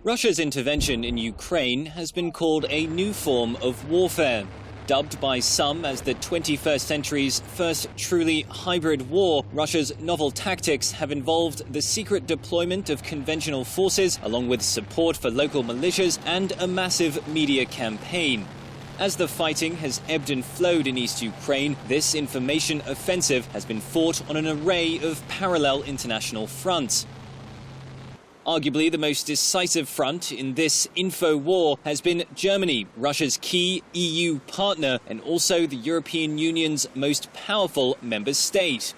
Russia's intervention in Ukraine has been called a new form of warfare. Dubbed by some as the 21st century's first truly hybrid war, Russia's novel tactics have involved the secret deployment of conventional forces, along with support for local militias and a massive media campaign. As the fighting has ebbed and flowed in East Ukraine, this information offensive has been fought on an array of parallel international fronts. Arguably the most decisive front in this info war has been Germany, Russia's key EU partner and also the European Union's most powerful member state.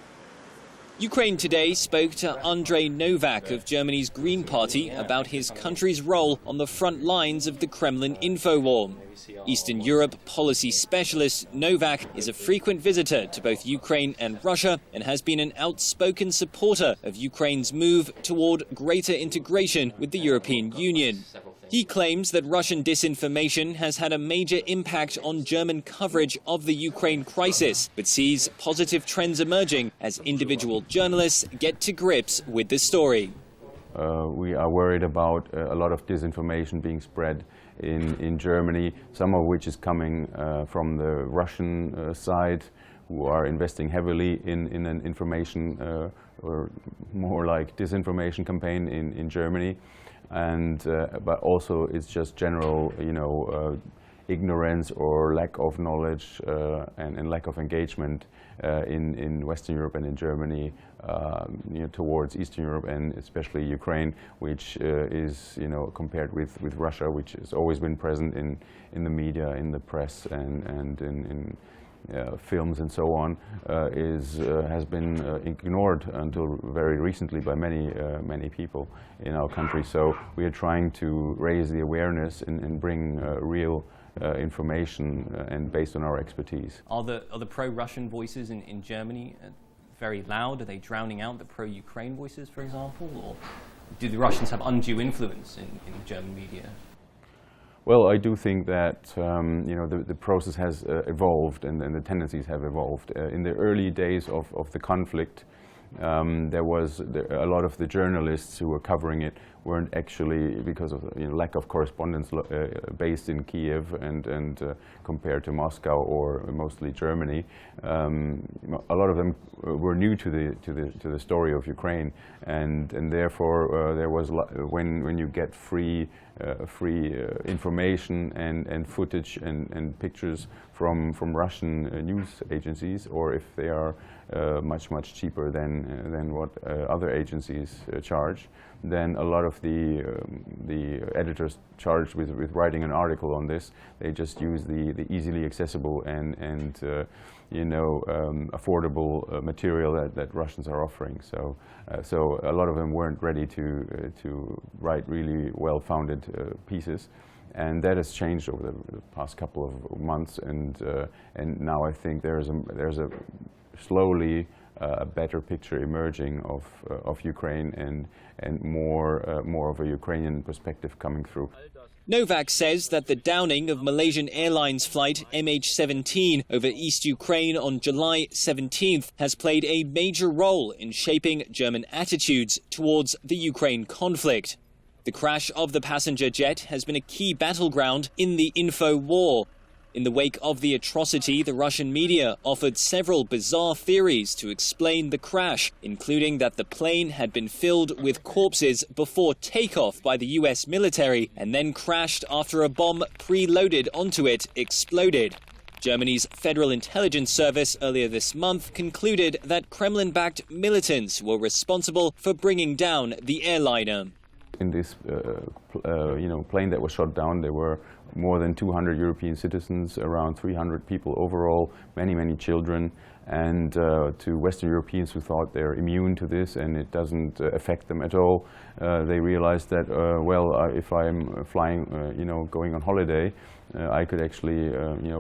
Ukraine Today spoke to Andrej Novak of Germany's Green Party about his country's role on the front lines of the Kremlin Infowar. Eastern Europe policy specialist Novak is a frequent visitor to both Ukraine and Russia and has been an outspoken supporter of Ukraine's move toward greater integration with the European Union. He claims that Russian disinformation has had a major impact on German coverage of the Ukraine crisis, but sees positive trends emerging as individual journalists get to grips with the story. We are worried about a lot of disinformation being spread in Germany, some of which is coming from the Russian side, who are investing heavily in an information or more like disinformation campaign in Germany. And but also it's just general, ignorance or lack of knowledge and lack of engagement in Western Europe and in Germany towards Eastern Europe and especially Ukraine, which is compared with Russia, which has always been present in the media, in the press, and in films and so on, has been ignored until very recently by many people in our country. So we are trying to raise the awareness and bring real information and based on our expertise. Are the pro-Russian voices in Germany very loud? Are they drowning out the pro-Ukraine voices, for example? Or do the Russians have undue influence in German media? Well, I do think that the process has evolved and the tendencies have evolved. In the early days of the conflict, there was a lot of the journalists who were covering it weren't actually, because of lack of correspondence, based in Kiev and compared to Moscow or mostly Germany. A lot of them were new to the story of Ukraine, and therefore there was when you get free information and footage and pictures from Russian news agencies, or if they are much cheaper than what other agencies charge, then a lot of the editors charged with writing an article on this, they just use the easily accessible and affordable material that Russians are offering. So a lot of them weren't ready to write really well-founded pieces, and that has changed over the past couple of months. And now I think there's a slowly a better picture emerging of Ukraine and more of a Ukrainian perspective coming through. Novak says that the downing of Malaysian Airlines flight MH17 over East Ukraine on July 17th has played a major role in shaping German attitudes towards the Ukraine conflict. The crash of the passenger jet has been a key battleground in the info war. In the wake of the atrocity, the Russian media offered several bizarre theories to explain the crash, including that the plane had been filled with corpses before takeoff by the US military and then crashed after a bomb preloaded onto it exploded. Germany's Federal Intelligence Service earlier this month concluded that Kremlin-backed militants were responsible for bringing down the airliner. In this plane that was shot down, there were more than 200 European citizens, around 300 people overall, many children, and to Western Europeans who thought they're immune to this and it doesn't affect them at all, they realized that if I'm flying, going on holiday, I could actually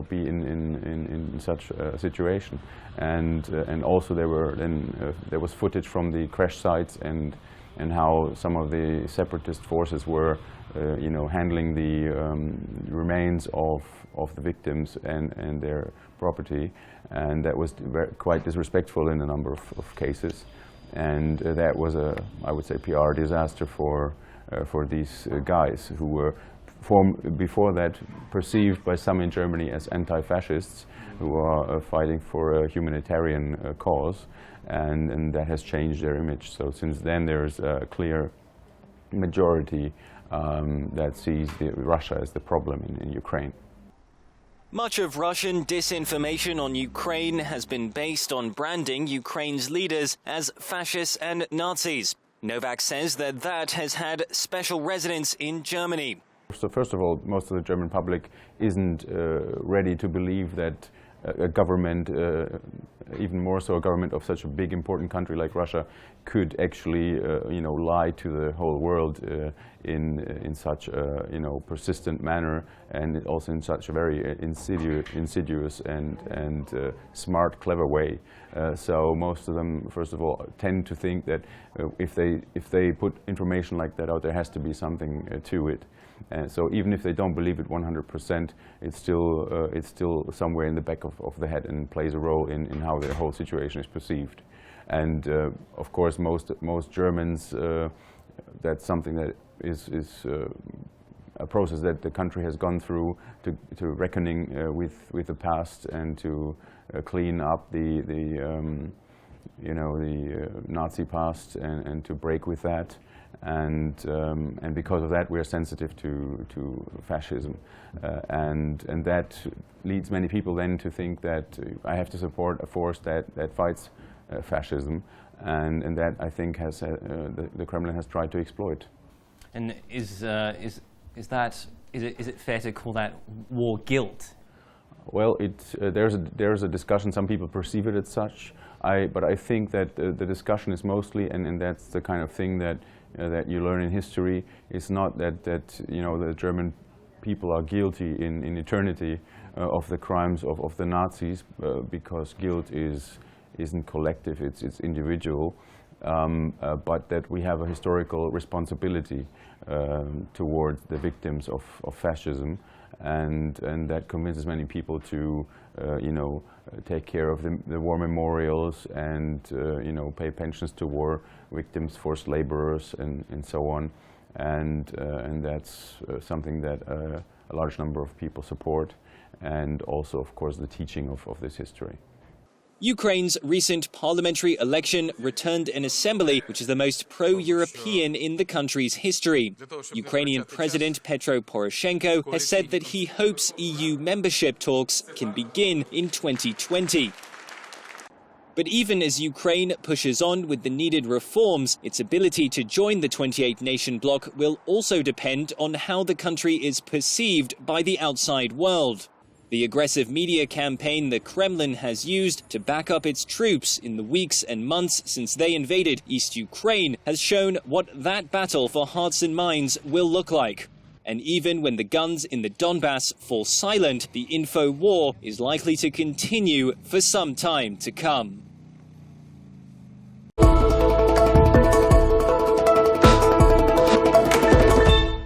be in such a situation. And also there was footage from the crash sites and how some of the separatist forces were handling the remains of the victims and their property, and that was quite disrespectful in a number of cases, and that was I would say, PR disaster for for these guys who were before that perceived by some in Germany as anti-fascists who are fighting for a humanitarian cause, and that has changed their image. So since then there's a clear majority that sees Russia as the problem in Ukraine. Much of Russian disinformation on Ukraine has been based on branding Ukraine's leaders as fascists and Nazis. Novak says that has had special resonance in Germany. So first of all, most of the German public isn't ready to believe that a government, even more so a government of such a big important country like Russia, could actually lie to the whole world in such a persistent manner, and also in such a very insidious and smart, clever way. So most of them, first of all, tend to think that if they put information like that out, there has to be something to it. And so even if they don't believe it 100%, it's still somewhere in the back of the head and plays a role in how the whole situation is perceived. And of course, most Germans, that's something that is a process that the country has gone through to reckoning with the past and to clean up the Nazi past and to break with that. And because of that, we are sensitive to fascism, and that leads many people then to think that I have to support a force that fights fascism, and that I think has the Kremlin has tried to exploit. And is it fair to call that war guilt? Well, there's a discussion. Some people perceive it as such. But I think that the discussion is mostly, and that's the kind of thing that you learn in history. It's not that the German people are guilty in eternity of the crimes of the Nazis, because guilt isn't collective, it's individual, but that we have a historical responsibility towards the victims of fascism, and that convinces many people to take care of the war memorials and pay pensions to war victims, forced laborers, and so on, and that's something that a large number of people support, and also, of course, the teaching of this history. Ukraine's recent parliamentary election returned an assembly which is the most pro-European in the country's history. Ukrainian President Petro Poroshenko has said that he hopes EU membership talks can begin in 2020. But even as Ukraine pushes on with the needed reforms, its ability to join the 28-nation bloc will also depend on how the country is perceived by the outside world. The aggressive media campaign the Kremlin has used to back up its troops in the weeks and months since they invaded East Ukraine has shown what that battle for hearts and minds will look like. And even when the guns in the Donbass fall silent, the info war is likely to continue for some time to come.